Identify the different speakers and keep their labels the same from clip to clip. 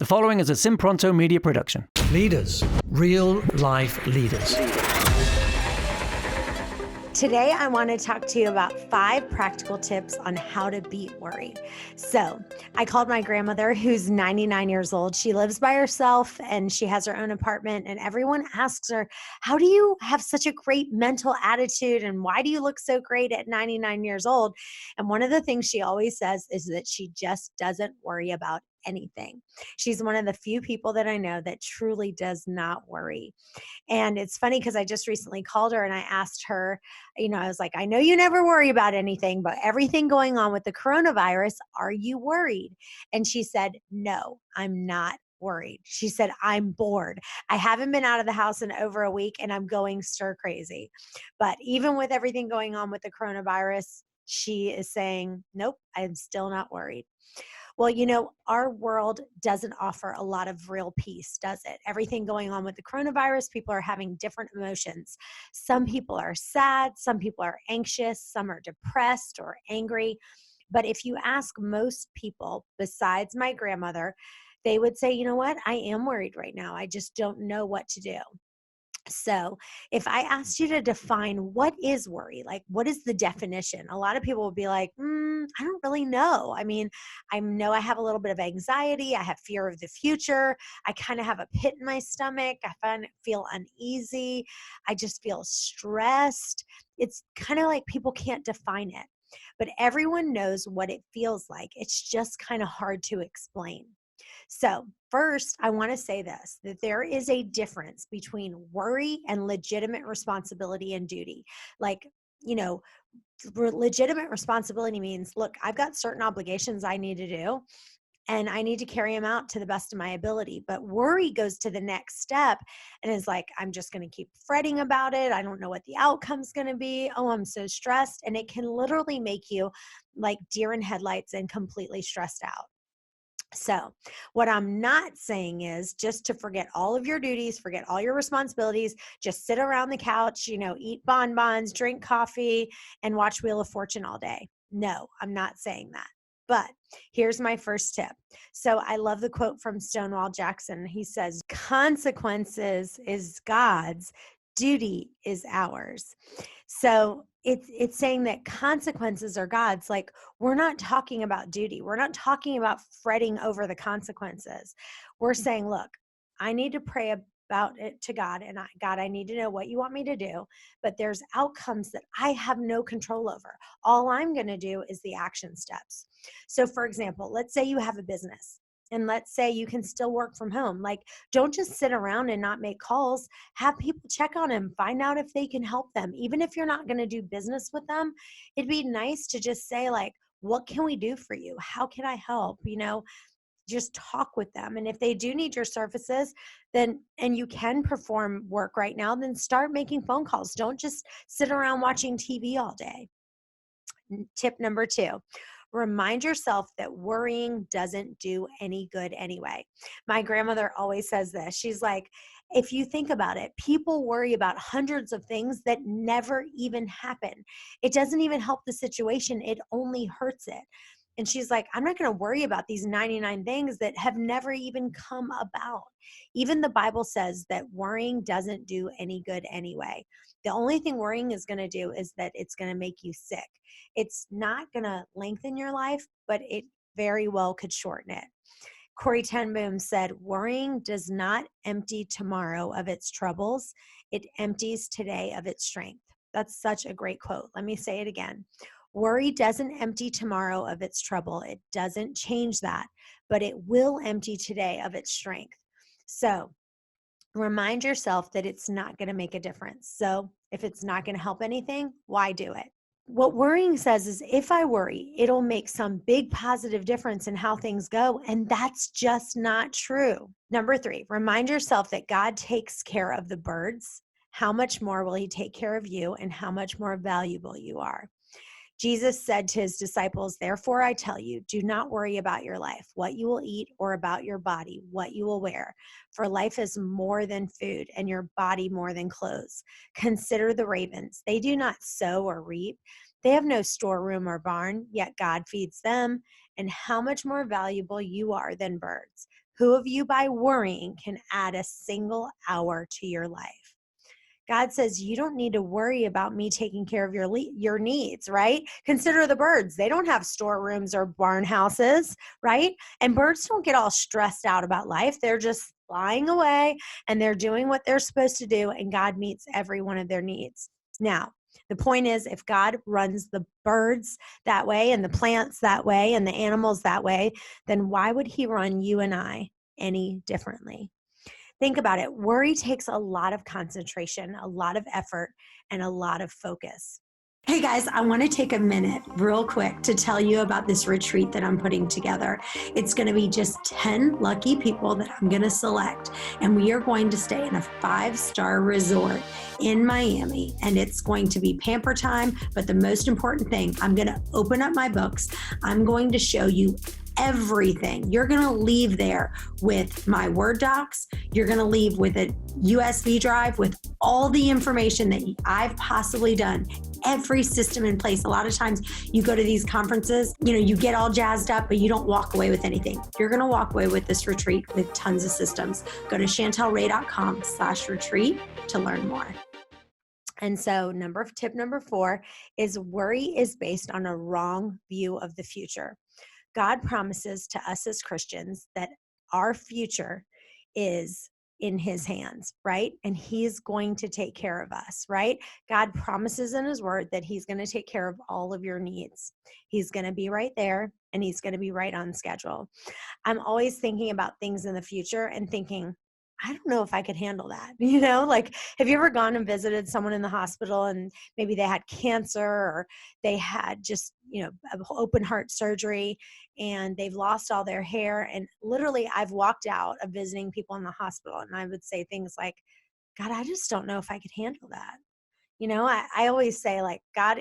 Speaker 1: The following is a Simpronto media production.
Speaker 2: Leaders, real life leaders.
Speaker 3: Today, I want to talk to you about 5 practical tips on how to beat worry. So I called my grandmother, who's 99 years old. She lives by herself and she has her own apartment, and everyone asks her, how do you have such a great mental attitude? And why do you look so great at 99 years old? And one of the things she always says is that she just doesn't worry about anything. She's one of the few people that I know that truly does not worry. And it's funny because I just recently called her and I asked her, I was like, I know you never worry about anything, but everything going on with the coronavirus, are you worried? And she said, no, I'm not worried. She said, I'm bored. I haven't been out of the house in over a week and I'm going stir crazy. But even with everything going on with the coronavirus, she is saying, nope, I'm still not worried. Well, our world doesn't offer a lot of real peace, does it? Everything going on with the coronavirus, people are having different emotions. Some people are sad, some people are anxious, some are depressed or angry. But if you ask most people, besides my grandmother, they would say, you know what? I am worried right now. I just don't know what to do. So if I asked you to define what is worry, like what is the definition? A lot of people will be like, I don't really know. I mean, I know I have a little bit of anxiety. I have fear of the future. I kind of have a pit in my stomach. Feel uneasy. I just feel stressed. It's kind of like people can't define it, but everyone knows what it feels like. It's just kind of hard to explain. So first, I want to say this, that there is a difference between worry and legitimate responsibility and duty. Legitimate responsibility means, look, I've got certain obligations I need to do, and I need to carry them out to the best of my ability. But worry goes to the next step and is like, I'm just going to keep fretting about it. I don't know what the outcome's going to be. Oh, I'm so stressed. And it can literally make you like deer in headlights and completely stressed out. So what I'm not saying is just to forget all of your duties, forget all your responsibilities, just sit around the couch, eat bonbons, drink coffee, and watch Wheel of Fortune all day. No, I'm not saying that. But here's my first tip. So I love the quote from Stonewall Jackson. He says, consequences is God's, duty is ours. So it's saying that consequences are God's. Like, we're not talking about duty. We're not talking about fretting over the consequences. We're saying, look, I need to pray about it to God, and God, I need to know what you want me to do, but there's outcomes that I have no control over. All I'm going to do is the action steps. So for example, let's say you have a business. And let's say you can still work from home. Like, don't just sit around and not make calls. Have people check on them, find out if they can help them. Even if you're not going to do business with them, it'd be nice to just say, like, what can we do for you? How can I help? Just talk with them. And if they do need your services, and you can perform work right now, then start making phone calls. Don't just sit around watching TV all day. Tip number 2. Remind yourself that worrying doesn't do any good anyway. My grandmother always says this. She's like, if you think about it, people worry about hundreds of things that never even happen. It doesn't even help the situation. It only hurts it. And she's like, I'm not going to worry about these 99 things that have never even come about. Even the Bible says that worrying doesn't do any good anyway. The only thing worrying is going to do is that it's going to make you sick. It's not going to lengthen your life, but it very well could shorten it. Corrie ten Boom said, worrying does not empty tomorrow of its troubles. It empties today of its strength. That's such a great quote. Let me say it again. Worry doesn't empty tomorrow of its trouble. It doesn't change that, but it will empty today of its strength. So remind yourself that it's not going to make a difference. So if it's not going to help anything, why do it? What worrying says is, if I worry, it'll make some big positive difference in how things go. And that's just not true. Number 3, remind yourself that God takes care of the birds. How much more will he take care of you, and how much more valuable you are? Jesus said to his disciples, therefore I tell you, do not worry about your life, what you will eat, or about your body, what you will wear. For life is more than food, and your body more than clothes. Consider the ravens. They do not sow or reap. They have no storeroom or barn, yet God feeds them. And how much more valuable you are than birds. Who of you by worrying can add a single hour to your life? God says, you don't need to worry about me taking care of your needs, right? Consider the birds. They don't have storerooms or barn houses, right? And birds don't get all stressed out about life. They're just flying away and they're doing what they're supposed to do, and God meets every one of their needs. Now, the point is, if God runs the birds that way and the plants that way and the animals that way, then why would he run you and I any differently? Think about it. Worry takes a lot of concentration, a lot of effort, and a lot of focus. Hey guys, I want to take a minute real quick to tell you about this retreat that I'm putting together. It's going to be just 10 lucky people that I'm going to select, and we are going to stay in a 5-star resort in Miami, and it's going to be pamper time. But the most important thing, I'm going to open up my books. I'm going to show you everything. You're going to leave there with my Word docs. You're going to leave with a USB drive with all the information that I've possibly done, every system in place. A lot of times you go to these conferences, you get all jazzed up, but you don't walk away with anything. You're going to walk away with this retreat with tons of systems. Go to chantelray.com/retreat to learn more. And so tip number 4 is worry is based on a wrong view of the future. God promises to us as Christians that our future is in his hands, right? And he's going to take care of us, right? God promises in his word that he's going to take care of all of your needs. He's going to be right there, and he's going to be right on schedule. I'm always thinking about things in the future and thinking, I don't know if I could handle that. Like, have you ever gone and visited someone in the hospital and maybe they had cancer, or they had just, open heart surgery and they've lost all their hair? And literally I've walked out of visiting people in the hospital and I would say things like, God, I just don't know if I could handle that. I always say, like, God,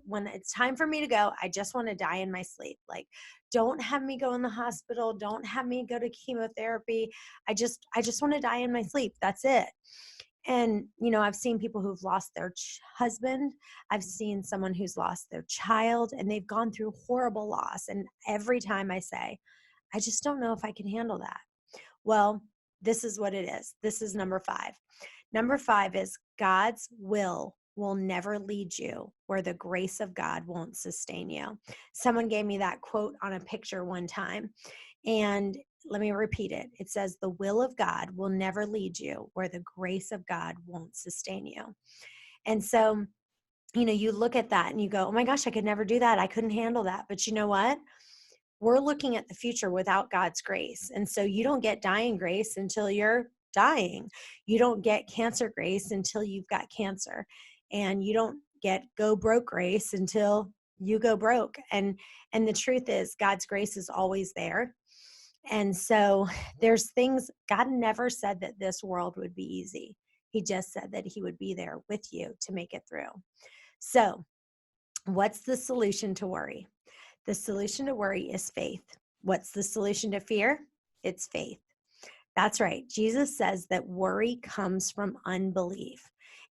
Speaker 3: when it's time for me to go, I just want to die in my sleep. Like, don't have me go in the hospital. Don't have me go to chemotherapy. I just want to die in my sleep. That's it. And, I've seen people who've lost their husband. I've seen someone who's lost their child, and they've gone through horrible loss. And every time I say, I just don't know if I can handle that. Well, this is what it is. This is number 5. Number 5 is God's will never lead you where the grace of God won't sustain you. Someone gave me that quote on a picture one time, and let me repeat it. It says, the will of God will never lead you where the grace of God won't sustain you. And so, you look at that and you go, oh my gosh, I could never do that. I couldn't handle that. But you know what? We're looking at the future without God's grace. And so you don't get dying grace until you're dying. You don't get cancer grace until you've got cancer. And you don't get go broke grace until you go broke. And the truth is, God's grace is always there. And so there's things, God never said that this world would be easy. He just said that he would be there with you to make it through. So what's the solution to worry? The solution to worry is faith. What's the solution to fear? It's faith. That's right. Jesus says that worry comes from unbelief.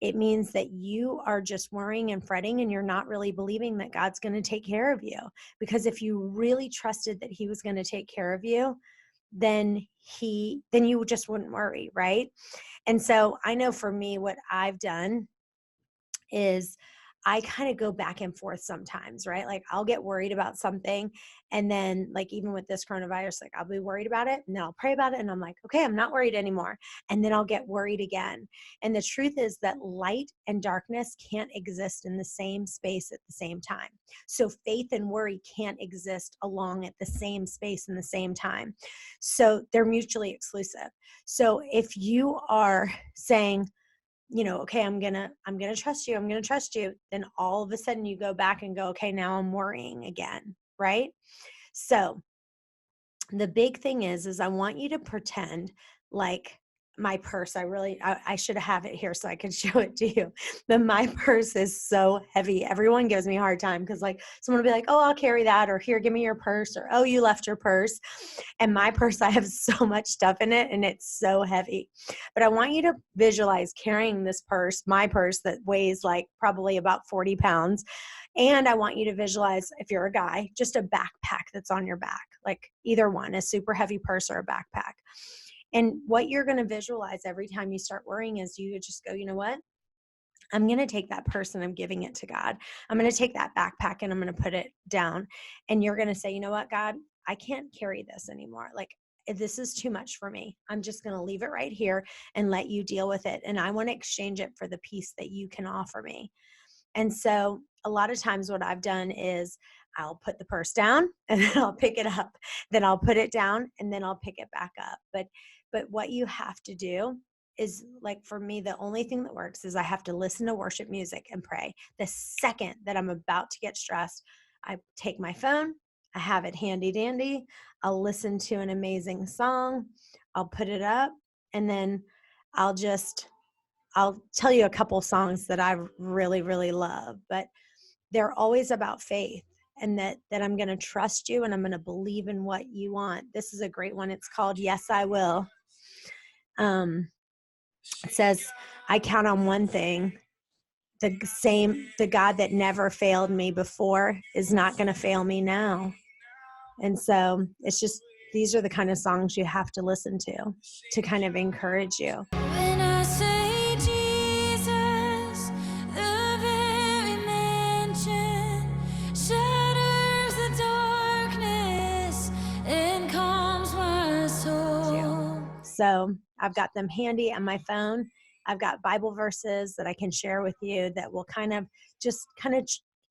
Speaker 3: It means that you are just worrying and fretting, and you're not really believing that God's going to take care of you. Because if you really trusted that he was going to take care of you, then you just wouldn't worry, right? And so I know for me, what I've done is I kind of go back and forth sometimes, right? Like, I'll get worried about something, and then, like, even with this coronavirus, like, I'll be worried about it, and then I'll pray about it, and I'm like, okay, I'm not worried anymore. And then I'll get worried again. And the truth is that light and darkness can't exist in the same space at the same time. So faith and worry can't exist along at the same space in the same time. So they're mutually exclusive. So if you are saying, okay, I'm going to trust you. I'm going to trust you. Then all of a sudden you go back and go, okay, now I'm worrying again. Right? So the big thing is I want you to pretend like, my purse, I should have it here so I could show it to you. But my purse is so heavy. Everyone gives me a hard time because like someone will be like, oh, I'll carry that, or here, give me your purse, or oh, you left your purse. And my purse, I have so much stuff in it and it's so heavy. But I want you to visualize carrying this purse, my purse that weighs like probably about 40 pounds. And I want you to visualize, if you're a guy, just a backpack that's on your back, like either one, a super heavy purse or a backpack. And what you're going to visualize every time you start worrying is you just go, you know what? I'm going to take that purse and I'm giving it to God. I'm going to take that backpack and I'm going to put it down. And you're going to say, you know what, God, I can't carry this anymore. Like, this is too much for me. I'm just going to leave it right here and let you deal with it. And I want to exchange it for the peace that you can offer me. And so a lot of times what I've done is I'll put the purse down and then I'll pick it up, then I'll put it down and then I'll pick it back up. But what you have to do is, like, for me, the only thing that works is I have to listen to worship music and pray. The second that I'm about to get stressed, I take my phone, I have it handy dandy, I'll listen to an amazing song, I'll put it up, and then I'll tell you a couple songs that I really, really love, but they're always about faith and that I'm going to trust you and I'm going to believe in what you want. This is a great one. It's called Yes, I Will. It says, I count on one thing. The God that never failed me before is not going to fail me now. And so it's just, these are the kind of songs you have to listen to kind of encourage you.
Speaker 4: When I say Jesus, the very mention shatters the darkness and calms my soul.
Speaker 3: So I've got them handy on my phone. I've got Bible verses that I can share with you that will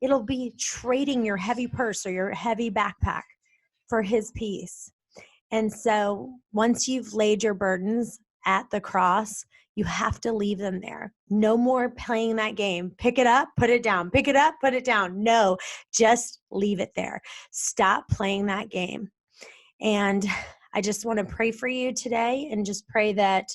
Speaker 3: it'll be trading your heavy purse or your heavy backpack for his peace. And so once you've laid your burdens at the cross, you have to leave them there. No more playing that game. Pick it up, put it down. Pick it up, put it down. No, just leave it there. Stop playing that game. And I just want to pray for you today and just pray that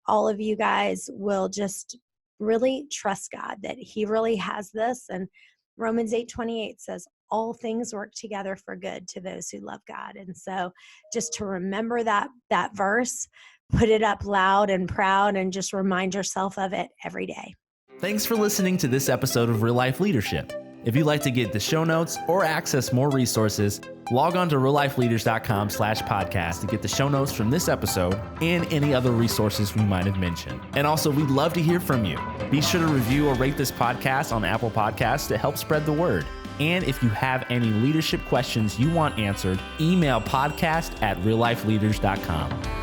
Speaker 3: all of you guys will just really trust God, that he really has this. And Romans 8:28 says, all things work together for good to those who love God. And so just to remember that verse, put it up loud and proud and just remind yourself of it every day.
Speaker 5: Thanks for listening to this episode of Real Life Leadership. If you'd like to get the show notes or access more resources, log on to reallifeleaders.com/podcast to get the show notes from this episode and any other resources we might have mentioned. And also, we'd love to hear from you. Be sure to review or rate this podcast on Apple Podcasts to help spread the word. And if you have any leadership questions you want answered, email podcast@reallifeleaders.com.